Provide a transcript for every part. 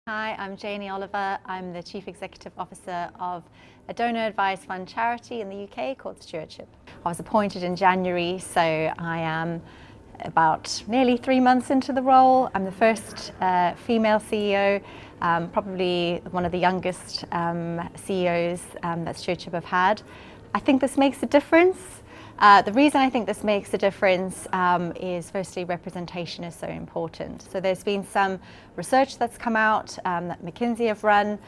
Hi, I'm Janie Oliver. I'm the Chief Executive Officer of a donor advised fund charity in the UK called Stewardship. I was appointed in January, so I am about nearly 3 months into the role. I'm the first female CEO, probably one of the youngest CEOs that Stewardship have had. I think this makes a difference. The reason I think this makes a difference is firstly representation is so important. So there's been some research that's come out that McKinsey have run,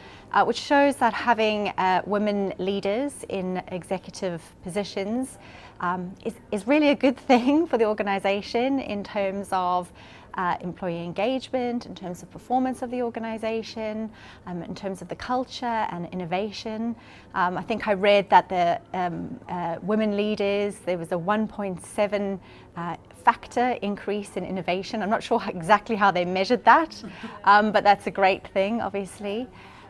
which shows that having women leaders in executive positions is really a good thing for the organisation in terms of employee engagement, in terms of performance of the organisation, in terms of the culture and innovation. I think I read that the women leaders, there was a 1.7 factor increase in innovation. I'm not sure exactly how they measured that, but that's a great thing, obviously.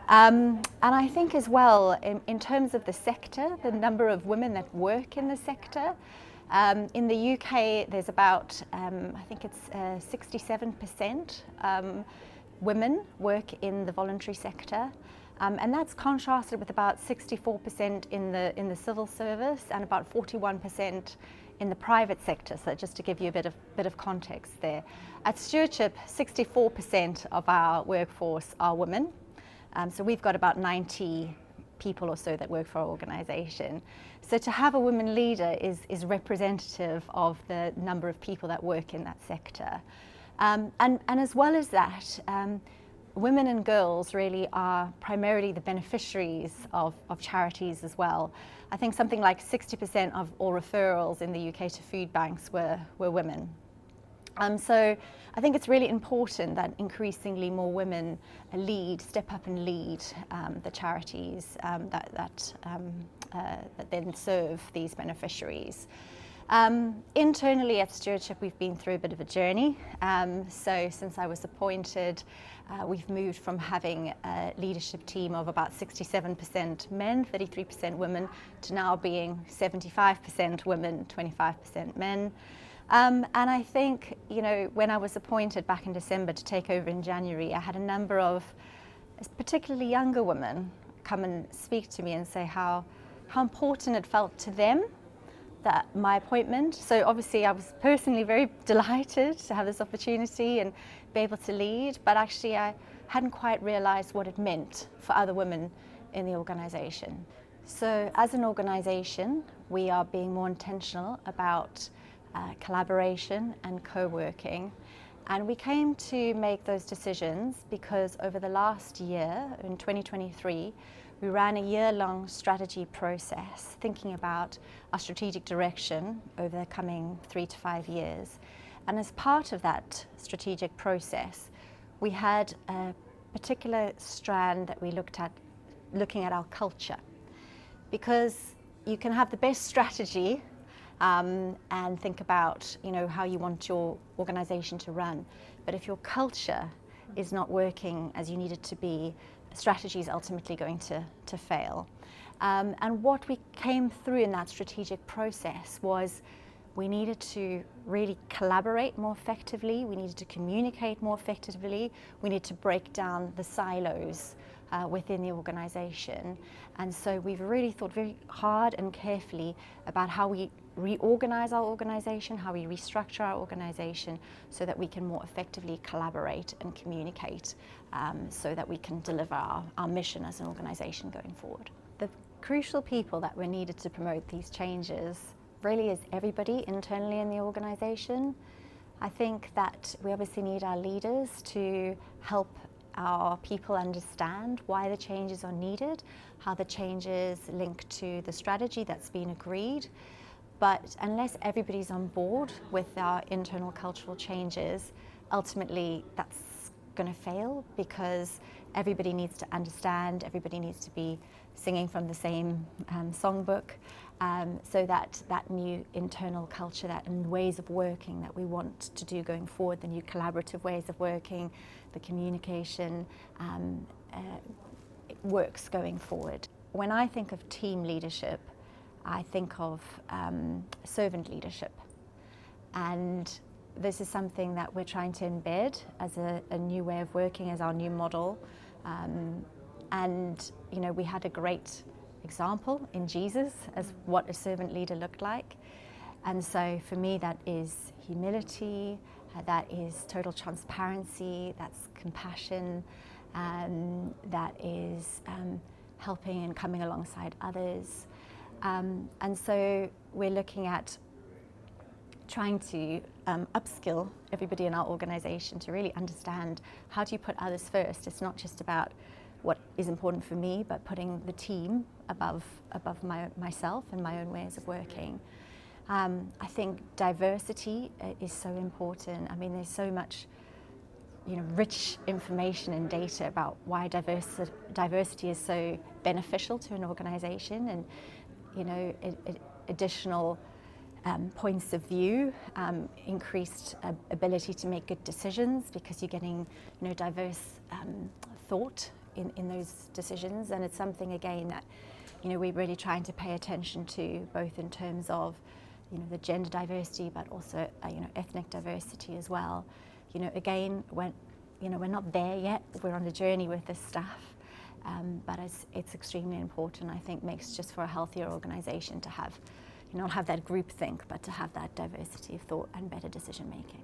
And I think as well, in terms of the sector, the number of women that work in the sector, in the UK, there's about, I think it's 67% women work in the voluntary sector, and that's contrasted with about 64% in the civil service and about 41% in the private sector. So just to give you a bit of context there, at Stewardship, 64% of our workforce are women. So we've got about 90 people or so that work for our organisation. So to have a woman leader is representative of the number of people that work in that sector. And as well as that, women and girls really are primarily the beneficiaries of charities as well. I think something like 60% of all referrals in the UK to food banks were women. So I think it's really important that increasingly more women step up and lead the charities that then serve these beneficiaries. Internally at Stewardship, we've been through a bit of a journey. So since I was appointed, we've moved from having a leadership team of about 67% men, 33% women, to now being 75% women, 25% men. And I think, when I was appointed back in December to take over in January, I had a number of particularly younger women come and speak to me and say how important it felt to them that my appointment. So obviously I was personally very delighted to have this opportunity and be able to lead, but actually I hadn't quite realised what it meant for other women in the organisation. So as an organisation, we are being more intentional about collaboration and co-working, and we came to make those decisions because over the last year, in 2023, we ran a year-long strategy process thinking about our strategic direction over the coming 3 to 5 years. And as part of that strategic process, we had a particular strand that we looked at, looking at our culture, because you can have the best strategy and think about how you want your organisation to run. But if your culture is not working as you need it to be, strategy is ultimately going to fail. And what we came through in that strategic process was we needed to really collaborate more effectively, we needed to communicate more effectively, we need to break down the silos within the organisation. And so we've really thought very hard and carefully about how we reorganise our organisation, how we restructure our organisation so that we can more effectively collaborate and communicate so that we can deliver our mission as an organisation going forward. The crucial people that were needed to promote these changes really is everybody internally in the organisation. I think that we obviously need our leaders to help our people understand why the changes are needed, how the changes link to the strategy that's been agreed. But unless everybody's on board with our internal cultural changes, ultimately that's going to fail because everybody needs to understand, everybody needs to be singing from the same songbook, so that new internal culture and ways of working that we want to do going forward, the new collaborative ways of working, the communication works going forward. When I think of team leadership, I think of servant leadership. And this is something that we're trying to embed as a new way of working, as our new model. And we had a great example in Jesus as what a servant leader looked like. And so for me, that is humility, that is total transparency, that's compassion, that is helping and coming alongside others. And so we're looking at trying to upskill everybody in our organization to really understand, how do you put others first? It's not just about what is important for me, but putting the team above myself and my own ways of working. I think diversity is so important. I mean, there's so much rich information and data about why diversity is so beneficial to an organization, and additional points of view, increased ability to make good decisions, because you're getting diverse thought in those decisions. And it's something, again, that we're really trying to pay attention to, both in terms of the gender diversity, but also ethnic diversity as well. Again, we're not there yet. We're on a journey with this stuff, but it's extremely important. I think makes just for a healthier organisation to have, not have that groupthink, but to have that diversity of thought and better decision making.